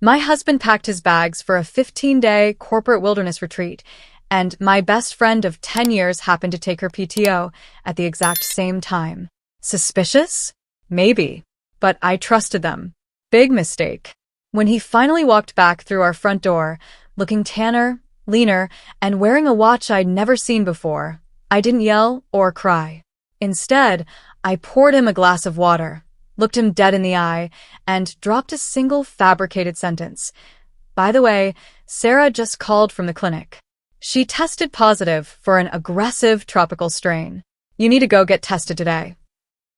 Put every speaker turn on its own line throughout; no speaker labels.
My husband packed his bags for a 15-day corporate wilderness retreat, and my best friend of 10 years happened to take her PTO at the exact same time. Suspicious? Maybe. But I trusted them. Big mistake. When he finally walked back through our front door, looking tanner, leaner, and wearing a watch I'd never seen before, I didn't yell or cry. Instead, I poured him a glass of water, looked him dead in the eye, and dropped a single fabricated sentence. By the way, Sarah just called from the clinic. She tested positive for an aggressive tropical strain. You need to go get tested today.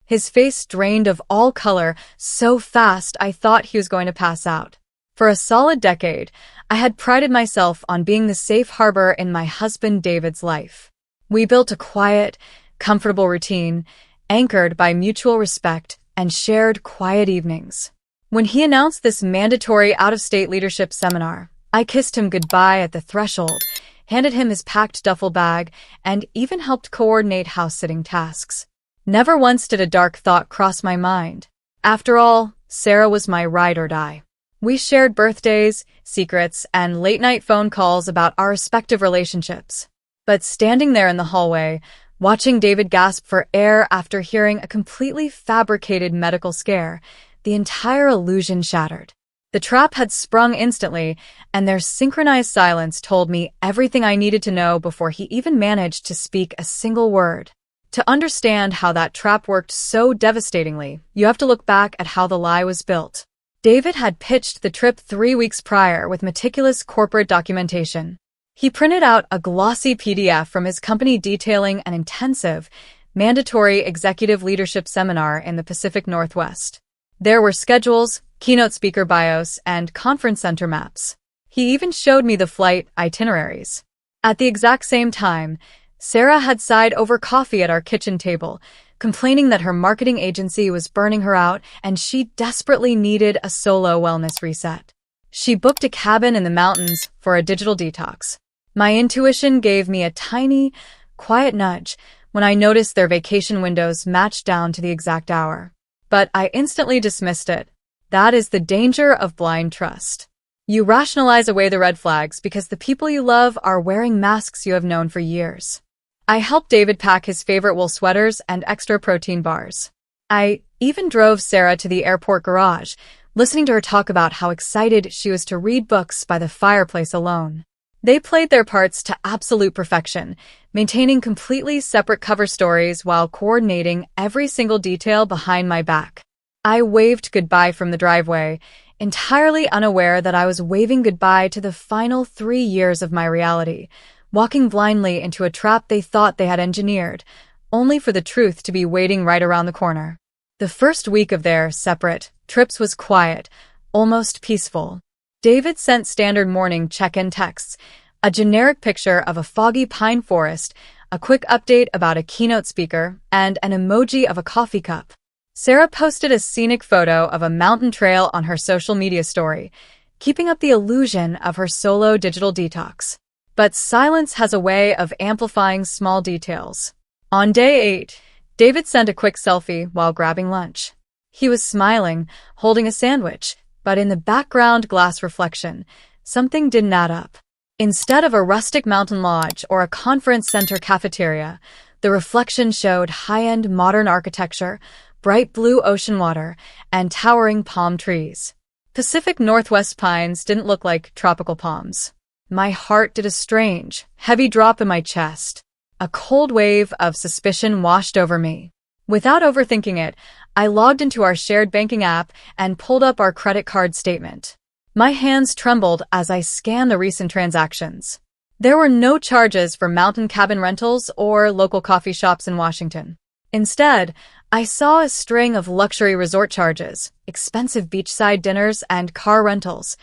His face drained of all color so fast I thought he was going to pass out. For a solid decade, I had prided myself on being the safe harbor in my husband David's life. We built a quiet, comfortable routine, anchored by mutual respect and shared quiet evenings. When he announced this mandatory out-of-state leadership seminar, I kissed him goodbye at the threshold, handed him his packed duffel bag, and even helped coordinate house-sitting tasks. Never once did a dark thought cross my mind. After all, Sarah was my ride or die. We shared birthdays, secrets, and late-night phone calls about our respective relationships. But standing there in the hallway, watching David gasp for air after hearing a completely fabricated medical scare, the entire illusion shattered. The trap had sprung instantly, and their synchronized silence told me everything I needed to know before he even managed to speak a single word. To understand how that trap worked so devastatingly, you have to look back at how the lie was built. David had pitched the trip 3 weeks prior with meticulous corporate documentation. He printed out a glossy PDF from his company detailing an intensive, mandatory executive leadership seminar in the Pacific Northwest. There were schedules, keynote speaker bios, and conference center maps. He even showed me the flight itineraries. At the exact same time, Sarah had sighed over coffee at our kitchen table, complaining that her marketing agency was burning her out and she desperately needed a solo wellness reset. She booked a cabin in the mountains for a digital detox. My intuition gave me a tiny, quiet nudge when I noticed their vacation windows matched down to the exact hour. But I instantly dismissed it. That is the danger of blind trust. You rationalize away the red flags because the people you love are wearing masks you have known for years. I helped David pack his favorite wool sweaters and extra protein bars. I even drove Sarah to the airport garage, listening to her talk about how excited she was to read books by the fireplace alone. They played their parts to absolute perfection, maintaining completely separate cover stories while coordinating every single detail behind my back. I waved goodbye from the driveway, entirely unaware that I was waving goodbye to the final 3 years of my reality, walking blindly into a trap they thought they had engineered, only for the truth to be waiting right around the corner. The first week of their separate trips was quiet, almost peaceful. David sent standard morning check-in texts, a generic picture of a foggy pine forest, a quick update about a keynote speaker, and an emoji of a coffee cup. Sarah posted a scenic photo of a mountain trail on her social media story, keeping up the illusion of her solo digital detox. But silence has a way of amplifying small details. On day 8, David sent a quick selfie while grabbing lunch. He was smiling, holding a sandwich, but in the background glass reflection, something didn't add up. Instead of a rustic mountain lodge or a conference center cafeteria, the reflection showed high-end modern architecture, bright blue ocean water, and towering palm trees. Pacific Northwest pines didn't look like tropical palms. My heart did a strange, heavy drop in my chest. A cold wave of suspicion washed over me. Without overthinking it, I logged into our shared banking app and pulled up our credit card statement. My hands trembled as I scanned the recent transactions. There were no charges for mountain cabin rentals or local coffee shops in Washington. Instead, I saw a string of luxury resort charges, expensive beachside dinners, and car rentals,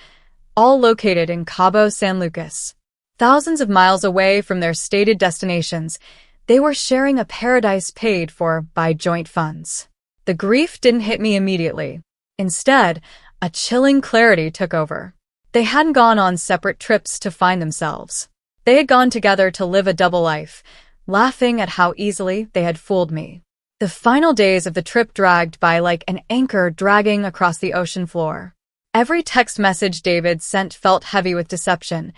all located in Cabo San Lucas. Thousands of miles away from their stated destinations, they were sharing a paradise paid for by joint funds. The grief didn't hit me immediately. Instead, a chilling clarity took over. They hadn't gone on separate trips to find themselves. They had gone together to live a double life, laughing at how easily they had fooled me. The final days of the trip dragged by like an anchor dragging across the ocean floor. Every text message David sent felt heavy with deception.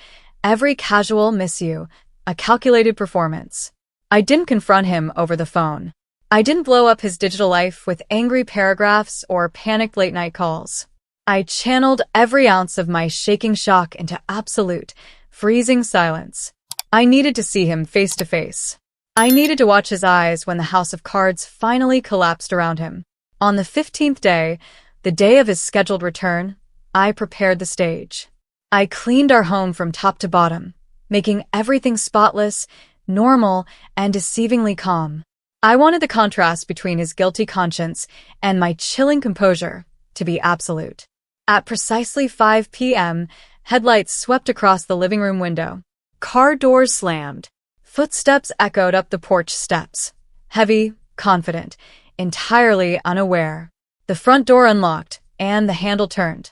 Every casual "miss you," a calculated performance. I didn't confront him over the phone. I didn't blow up his digital life with angry paragraphs or panicked late-night calls. I channeled every ounce of my shaking shock into absolute, freezing silence. I needed to see him face to face. I needed to watch his eyes when the house of cards finally collapsed around him. On the 15th day, the day of his scheduled return, I prepared the stage. I cleaned our home from top to bottom, making everything spotless, normal, and deceivingly calm. I wanted the contrast between his guilty conscience and my chilling composure to be absolute. At precisely 5 p.m., headlights swept across the living room window. Car doors slammed. Footsteps echoed up the porch steps. Heavy, confident, entirely unaware. The front door unlocked, and the handle turned.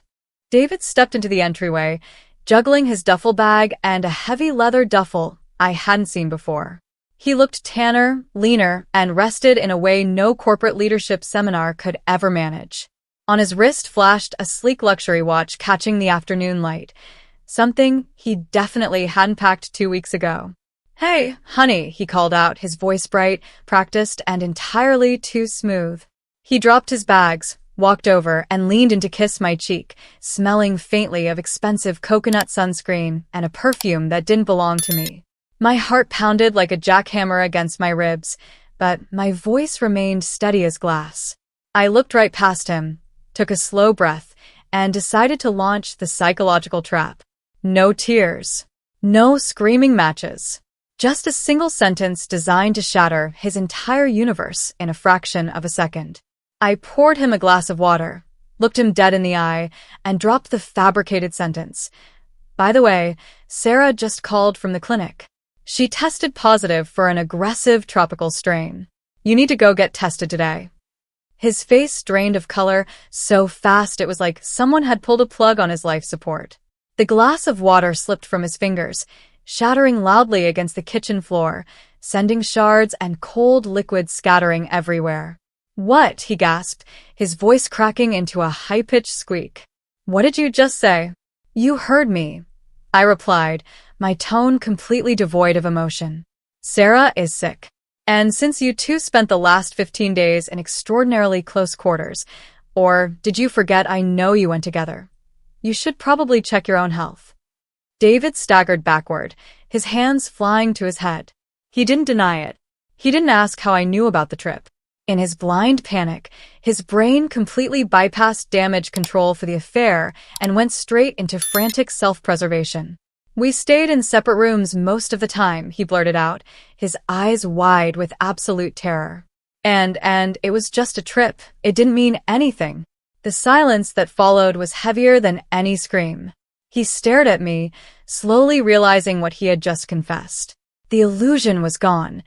David stepped into the entryway, juggling his duffel bag and a heavy leather duffel I hadn't seen before. He looked tanner, leaner, and rested in a way no corporate leadership seminar could ever manage. On his wrist flashed a sleek luxury watch catching the afternoon light, something he definitely hadn't packed 2 weeks ago. "Hey, honey," he called out, his voice bright, practiced, and entirely too smooth. He dropped his bags, walked over, and leaned in to kiss my cheek, smelling faintly of expensive coconut sunscreen and a perfume that didn't belong to me. My heart pounded like a jackhammer against my ribs, but my voice remained steady as glass. I looked right past him, took a slow breath, and decided to launch the psychological trap. No tears. No screaming matches. Just a single sentence designed to shatter his entire universe in a fraction of a second. I poured him a glass of water, looked him dead in the eye, and dropped the fabricated sentence. "By the way, Sarah just called from the clinic. She tested positive for an aggressive tropical strain. You need to go get tested today." His face drained of color so fast it was like someone had pulled a plug on his life support. The glass of water slipped from his fingers, shattering loudly against the kitchen floor, sending shards and cold liquid scattering everywhere. "What?" he gasped, his voice cracking into a high-pitched squeak. "What did you just say?" "You heard me," I replied, my tone completely devoid of emotion. "Sarah is sick. And since you two spent the last 15 days in extraordinarily close quarters, or did you forget I know you went together? You should probably check your own health." David staggered backward, his hands flying to his head. He didn't deny it. He didn't ask how I knew about the trip. In his blind panic, his brain completely bypassed damage control for the affair and went straight into frantic self-preservation. "We stayed in separate rooms most of the time," he blurted out, his eyes wide with absolute terror. And it was just a trip. It didn't mean anything." The silence that followed was heavier than any scream. He stared at me, slowly realizing what he had just confessed. The illusion was gone,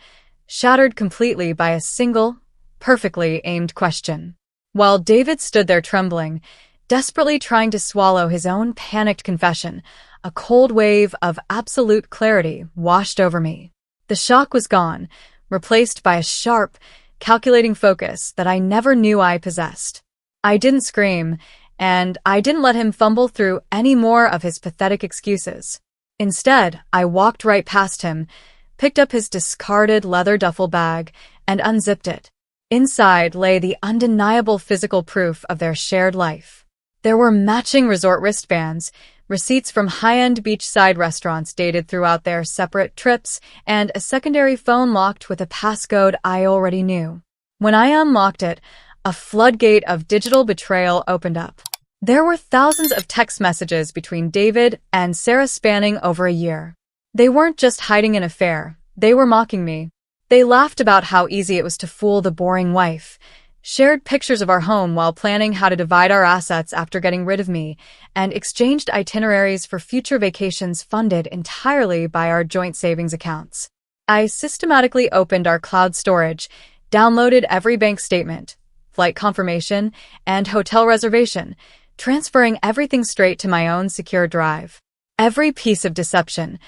shattered completely by a single, perfectly aimed question. While David stood there trembling, desperately trying to swallow his own panicked confession, a cold wave of absolute clarity washed over me. The shock was gone, replaced by a sharp, calculating focus that I never knew I possessed. I didn't scream, and I didn't let him fumble through any more of his pathetic excuses. Instead, I walked right past him, picked up his discarded leather duffel bag, and unzipped it. Inside lay the undeniable physical proof of their shared life. There were matching resort wristbands, receipts from high-end beachside restaurants dated throughout their separate trips, and a secondary phone locked with a passcode I already knew. When I unlocked it, a floodgate of digital betrayal opened up. There were thousands of text messages between David and Sarah spanning over a year. They weren't just hiding an affair, they were mocking me. They laughed about how easy it was to fool the boring wife, shared pictures of our home while planning how to divide our assets after getting rid of me, and exchanged itineraries for future vacations funded entirely by our joint savings accounts. I systematically opened our cloud storage, downloaded every bank statement, flight confirmation, and hotel reservation, transferring everything straight to my own secure drive. Every piece of deception,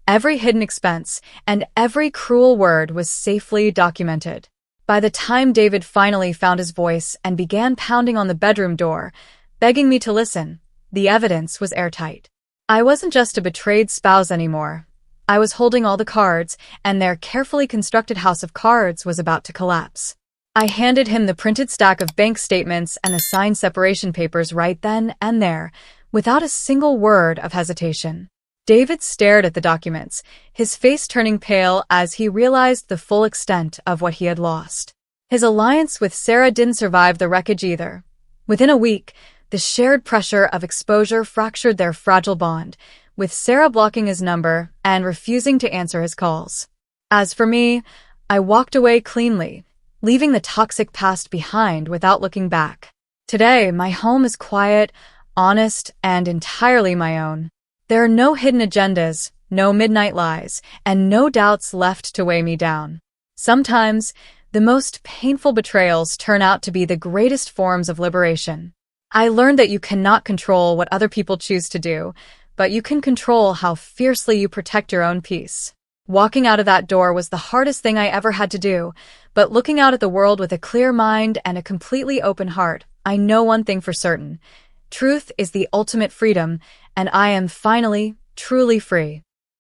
every hidden expense, and every cruel word was safely documented. By the time David finally found his voice and began pounding on the bedroom door, begging me to listen, The evidence was airtight. I wasn't just a betrayed spouse anymore. I was holding all the cards, and their carefully constructed house of cards was about to collapse. I handed him the printed stack of bank statements and the signed separation papers right then and there, without a single word of hesitation. David stared at the documents, his face turning pale as he realized the full extent of what he had lost. His alliance with Sarah didn't survive the wreckage either. Within a week, the shared pressure of exposure fractured their fragile bond, with Sarah blocking his number and refusing to answer his calls. As for me, I walked away cleanly, leaving the toxic past behind without looking back. Today, my home is quiet, honest, and entirely my own. There are no hidden agendas, no midnight lies, and no doubts left to weigh me down. Sometimes, the most painful betrayals turn out to be the greatest forms of liberation. I learned that you cannot control what other people choose to do, but you can control how fiercely you protect your own peace. Walking out of that door was the hardest thing I ever had to do, but looking out at the world with a clear mind and a completely open heart, I know one thing for certain. Truth is the ultimate freedom, and I am finally, truly free.